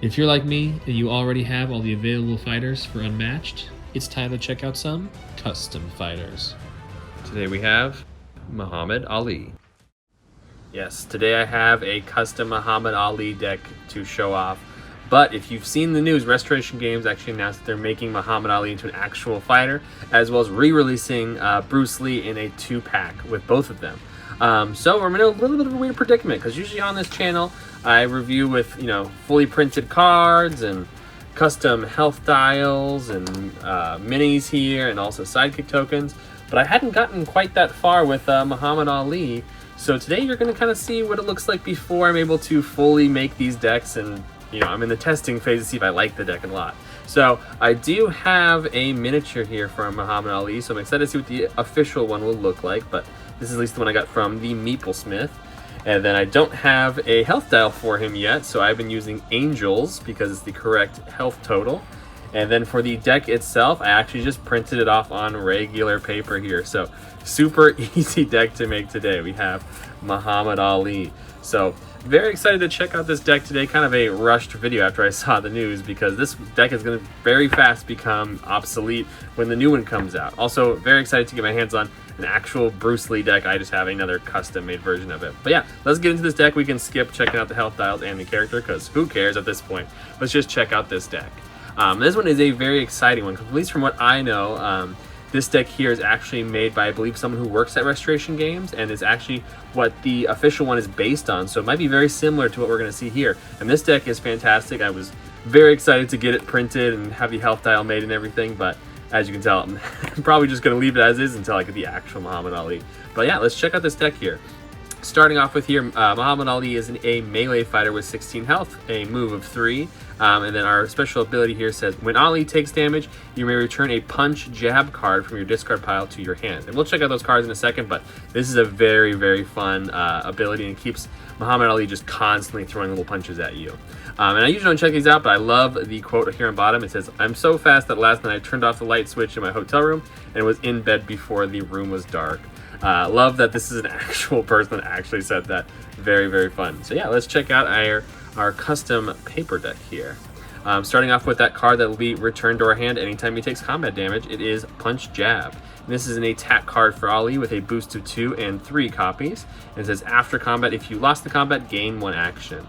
If you're like me and you already have all the available fighters for Unmatched, it's time to check out some custom fighters. Today we have Muhammad Ali. Yes, today I have a custom Muhammad Ali deck to show off. But if you've seen the news, Restoration Games actually announced that they're making Muhammad Ali into an actual fighter, as well as re-releasing Bruce Lee in a 2-pack with both of them. So we're in a little bit of a weird predicament, because usually on this channel I review with, fully printed cards and custom health dials and minis here, and also sidekick tokens. But I hadn't gotten quite that far with Muhammad Ali. So today you're going to kind of see what it looks like before I'm able to fully make these decks, and I'm in the testing phase to see if I like the deck a lot. So I do have a miniature here from Muhammad Ali, so I'm excited to see what the official one will look like, but this is at least the one I got from the Meeplesmith. And then I don't have a health dial for him yet, so I've been using Angels because it's the correct health total. And then for the deck itself, I actually just printed it off on regular paper here. So super easy deck to make today. We have Muhammad Ali. So very excited to check out this deck today. Kind of a rushed video after I saw the news, because this deck is going to very fast become obsolete when the new one comes out. Also very excited to get my hands on an actual Bruce Lee deck. I just have another custom made version of it. But yeah, let's get into this deck. We can skip checking out the health dials and the character, because who cares at this point. Let's just check out this deck. This one is a very exciting one, at least from what I know. This deck here is actually made by, I believe, someone who works at Restoration Games, and is actually what the official one is based on. So it might be very similar to what we're going to see here. And this deck is fantastic. I was very excited to get it printed and have the health dial made and everything, but as you can tell, I'm probably just going to leave it as is until I get the actual Muhammad Ali. But yeah, let's check out this deck here. Starting off with here, Muhammad Ali is a melee fighter with 16 health, a move of 3, and then our special ability here says, when Ali takes damage, you may return a punch jab card from your discard pile to your hand. And we'll check out those cards in a second, but this is a very, very fun ability, and it keeps Muhammad Ali just constantly throwing little punches at you. And I usually don't check these out, but I love the quote here on bottom. It says, I'm so fast that last night I turned off the light switch in my hotel room and was in bed before the room was dark. Love that this is an actual person that actually said that. Very, very fun. So yeah, let's check out our custom paper deck here. Starting off with that card that will be returned to our hand anytime he takes combat damage. It is Punch Jab. And this is an attack card for Ali with a boost of 2 and 3 copies. And it says, after combat, if you lost the combat, gain 1 action.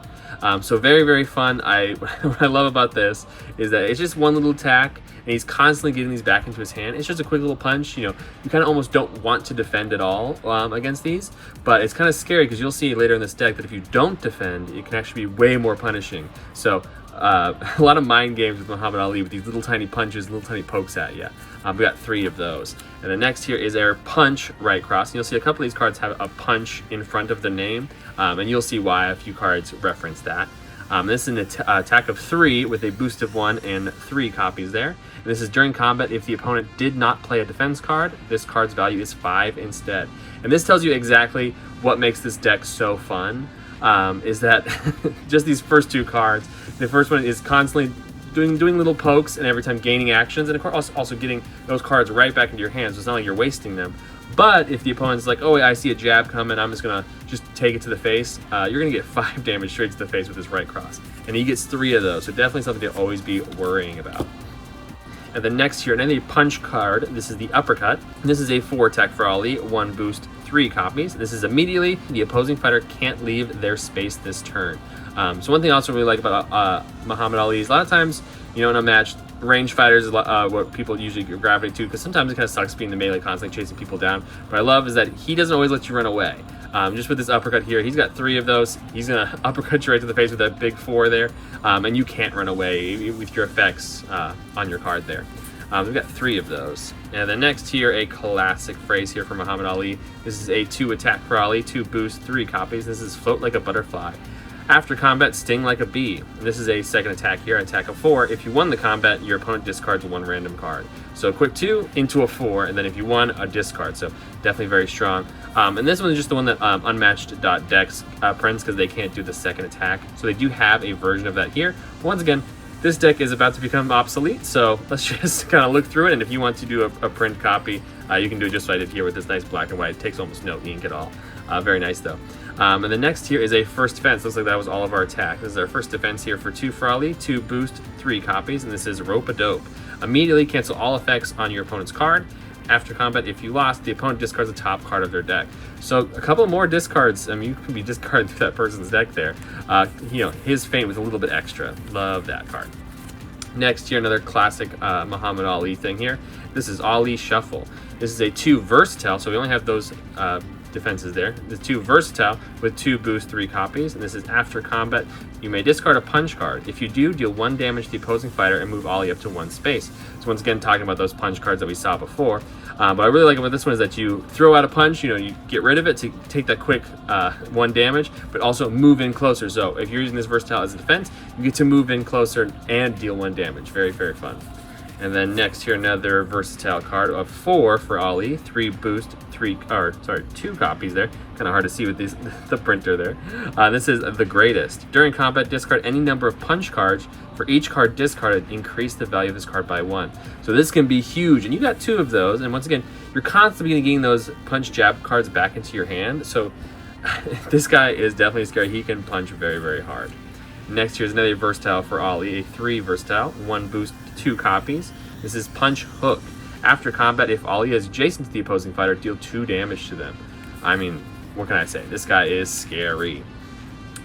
So very, very fun. What I love about this is that it's just one little attack, and he's constantly getting these back into his hand. It's just a quick little punch. You kind of almost don't want to defend at all against these, but it's kind of scary, because you'll see later in this deck that if you don't defend, it can actually be way more punishing. So a lot of mind games with Muhammad Ali with these little tiny punches, little tiny pokes at you. We got 3 of those. And then next here is our punch right cross. And you'll see a couple of these cards have a punch in front of the name, and you'll see why a few cards reference that. This is an attack of 3 with a boost of 1 and 3 copies there. And this is during combat. If the opponent did not play a defense card, this card's value is 5 instead. And this tells you exactly what makes this deck so fun, is that just these first 2 cards. The first one is constantly doing little pokes, and every time gaining actions, and of course also getting those cards right back into your hands. So it's not like you're wasting them. But if the opponent's like, oh, I see a jab coming, I'm just gonna take it to the face, you're gonna get 5 damage straight to the face with this right cross, and he gets 3 of those. So definitely something to always be worrying about. And then next here, another punch card. This is the uppercut. This is a 4 attack for Ali, 1 boost, 3 copies. This is immediately the opposing fighter can't leave their space this turn. So one thing I also really like about Muhammad Ali is a lot of times, in Unmatched, range fighters is what people usually gravitate to, because sometimes it kind of sucks being the melee, constantly chasing people down. What I love is that he doesn't always let you run away. Just with this uppercut here, he's got 3 of those. He's gonna uppercut you right to the face with that big 4 there, and you can't run away with your effects on your card there. We've got 3 of those. And then next here, a classic phrase here for Muhammad Ali. This is a 2 attack for Ali, 2 boost, 3 copies. This is float like a butterfly. After combat, sting like a bee. This is a second attack here, attack of 4. If you won the combat, your opponent discards 1 random card. So a quick 2 into a 4, and then if you won, a discard. So definitely very strong. And this one is just the one that Unmatched.decks prints, because they can't do the second attack. So they do have a version of that here. But once again, this deck is about to become obsolete, so let's just kind of look through it. And if you want to do a print copy, you can do it just like I did here with this nice black and white. It takes almost no ink at all. Very nice though. And the next here is a first defense. Looks like that was all of our attack. This is our first defense here for 2 for Ali, 2 boost, 3 copies, and this is Rope-a-Dope. Immediately cancel all effects on your opponent's card. After combat, if you lost, the opponent discards the top card of their deck. So a couple more discards. I mean, you could be discarding through that person's deck there. You know, his Feint with a little bit extra. Love that card. Next here, another classic Muhammad Ali thing here. This is Ali Shuffle. This is a 2 versatile, so we only have those defenses there. The 2 versatile with 2 boost, 3 copies, and this is after combat. You may discard a punch card. If you do, deal 1 damage to the opposing fighter and move Ali up to 1 space. So once again, talking about those punch cards that we saw before. But I really like about this one is that you throw out a punch, you know, you get rid of it to take that quick 1 damage, but also move in closer. So if you're using this versatile as a defense, you get to move in closer and deal 1 damage. Very, very fun. And then next here, another versatile card of 4 for Ali, 3 boost, 2 copies there. Kind of hard to see with the printer there. This is the greatest. During combat, discard any number of punch cards. For each card discarded, increase the value of this card by 1. So this can be huge, and you got 2 of those. And once again, you're constantly getting those punch jab cards back into your hand. So this guy is definitely scary. He can punch very, very hard. Next here is another versatile for Ali, a 3 versatile, 1 boost, 2 copies. This is Punch Hook. After combat, if Ali is adjacent to the opposing fighter, deal 2 damage to them. I mean, what can I say? This guy is scary.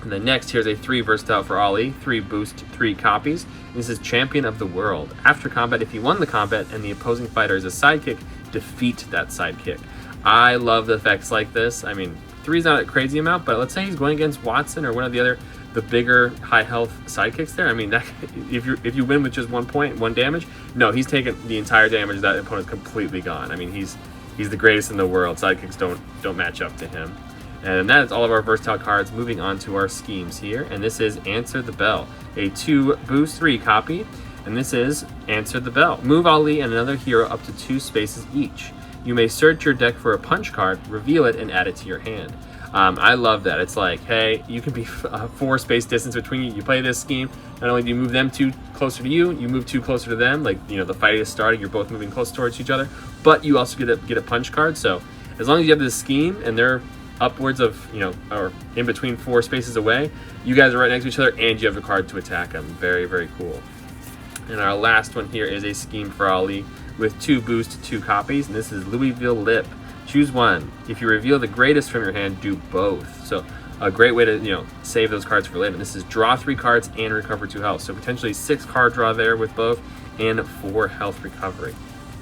And then next, here's a 3 versatile for Ali, 3 boost, 3 copies. This is Champion of the World. After combat, if you won the combat and the opposing fighter is a sidekick, defeat that sidekick. I love the effects like this. I mean, 3 is not a crazy amount, but let's say he's going against Watson or one of the bigger high health sidekicks there. I mean, that, if you win with just 1 point, 1 damage, no, he's taken the entire damage. That opponent's completely gone. I mean, he's the greatest in the world. Sidekicks don't match up to him. And that is all of our versatile cards. Moving on to our schemes here, and this is Answer the Bell, a 2 boost 3 copy, and this is Answer the Bell. Move Ali and another hero up to 2 spaces each. You may search your deck for a punch card, reveal it, and add it to your hand. I love that. It's like, hey, you can be 4 space distance between you. You play this scheme, not only do you move them 2 closer to you, you move 2 closer to them. Like, you know, the fight is starting, you're both moving close towards each other, but you also get a punch card. So as long as you have this scheme and they're upwards of, you know, or in between 4 spaces away, you guys are right next to each other and you have a card to attack them. Very, very cool. And our last one here is a scheme for Ali with 2 boost, 2 copies, and this is Louisville Lip. Choose one. If you reveal the greatest from your hand, do both. So a great way to, you know, save those cards for later. And this is draw 3 cards and recover 2 health. So potentially 6 card draw there with both and 4 health recovery.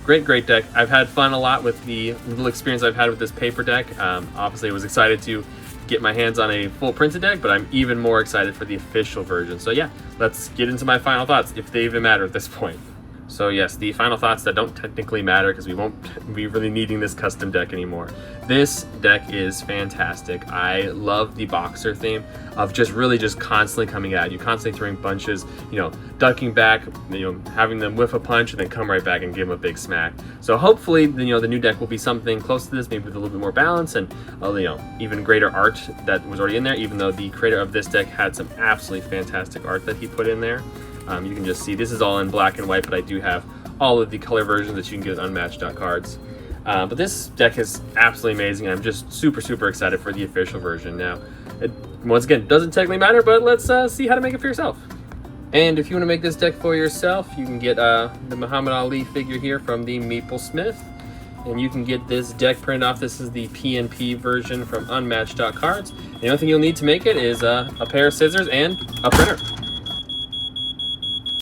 Great deck. I've had fun a lot with the little experience I've had with this paper deck. Obviously I was excited to get my hands on a full printed deck, but I'm even more excited for the official version. So yeah, let's get into my final thoughts, if they even matter at this point. So yes, the final thoughts that don't technically matter because we won't be really needing this custom deck anymore. This deck is fantastic. I love the boxer theme of just constantly coming at you, constantly throwing punches, you know, ducking back, you know, having them whiff a punch and then come right back and give them a big smack. So hopefully, you know, the new deck will be something close to this, maybe with a little bit more balance and, you know, even greater art that was already in there, even though the creator of this deck had some absolutely fantastic art that he put in there. You can just see this is all in black and white, but I do have all of the color versions that you can get at Unmatched.cards. But this deck is absolutely amazing. I'm just super excited for the official version. Now, it, once again, doesn't technically matter, but let's see how to make it for yourself. And if you want to make this deck for yourself, you can get the Muhammad Ali figure here from the Maple Smith. And you can get this deck printed off. This is the PNP version from Unmatched.cards. The only thing you'll need to make it is a pair of scissors and a printer.